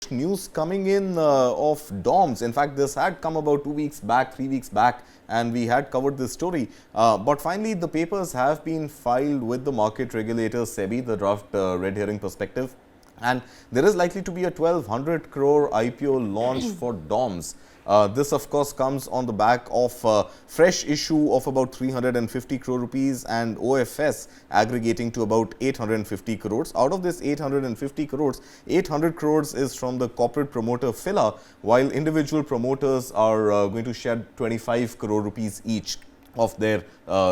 fresh news coming in of DOMS. In fact, this had come about 2 weeks back, 3 weeks back, and we had covered this story. But finally, the papers have been filed with the market regulator SEBI, the draft red herring perspective. And there is likely to be a 1,200 crore IPO launch for DOMS. This, of course, comes on the back of fresh issue of about 350 crore rupees and OFS aggregating to about 850 crores. Out of this 850 crores, 800 crores is from the corporate promoter FILA, while individual promoters are going to shed 25 crore rupees each of their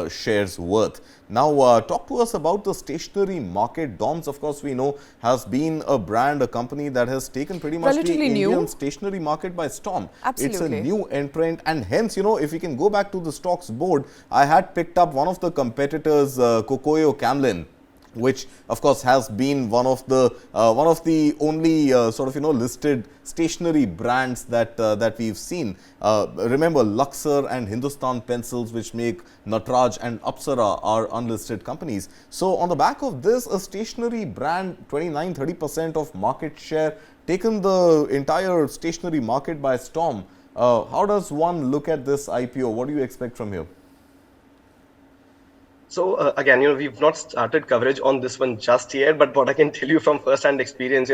shares worth. Now, talk to us about the stationery market. DOMS, of course, we know has been a brand, a company that has taken pretty much the Indian stationery market by storm. Absolutely. It's a new entrant, and hence, you know, if we can go back to the stocks board, I had picked up one of the competitors, Cocoyo Camlin, which of course has been one of the only sort of, you know, listed stationery brands that we've seen. Remember, Luxor and Hindustan Pencils, which make Natraj and Apsara, are unlisted companies. So on the back of this, a stationery brand, 29-30% of market share, taken the entire stationery market by storm. How does one look at this IPO? What do you expect from here? So again, we've not started coverage on this one just yet, but what I can tell you from first-hand experience,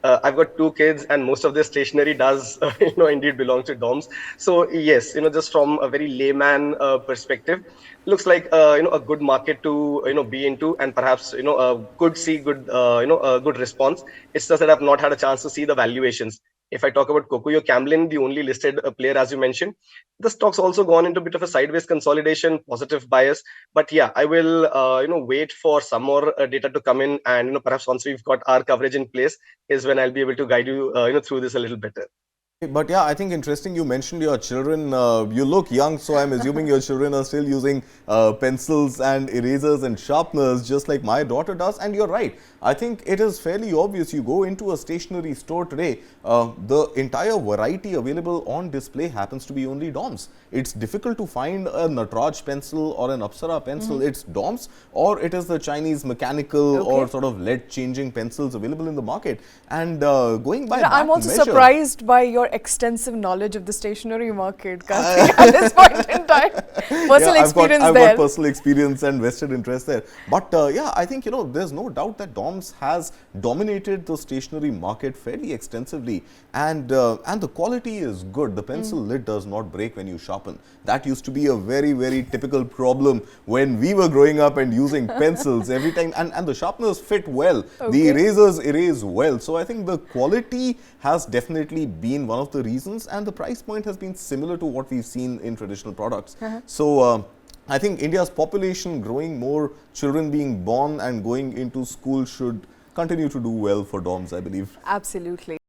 I've got 2 kids, and most of their stationery does, indeed belong to DOMS. So yes, just from a very layman perspective, looks like a good market to be into, and perhaps could see good good response. It's just that I've not had a chance to see the valuations. If I talk about Cocoyo Camlin, the only listed player, as you mentioned, the stock's also gone into a bit of a sideways consolidation, positive bias. But yeah, I will, wait for some more data to come in, and perhaps once we've got our coverage in place, is when I'll be able to guide you, through this a little better. But yeah, I think interesting you mentioned your children. You look young, so I'm assuming your children are still using pencils and erasers and sharpeners, just like my daughter does. And you're right. I think it is fairly obvious. You go into a stationery store today, the entire variety available on display happens to be only DOMS. It's difficult to find a Natraj pencil or an Apsara pencil. It's DOMS, or it is the Chinese mechanical or sort of lead changing pencils available in the market. And going by that I'm also measure, surprised by your extensive knowledge of the stationery market, Kartik, at this point in time. Personal experience I've there. got personal experience and vested interest there. But yeah, I think, there's no doubt that DOMS has dominated the stationery market fairly extensively. And the quality is good. The pencil lid does not break when you sharpen. That used to be a very, very typical problem when we were growing up and using pencils every time. And the sharpeners fit well. The erasers erase well. So I think the quality has definitely been one of the reasons, and the price point has been similar to what we've seen in traditional products. So I think India's population growing, more children being born and going into school should continue to do well for DOMS, I believe. Absolutely.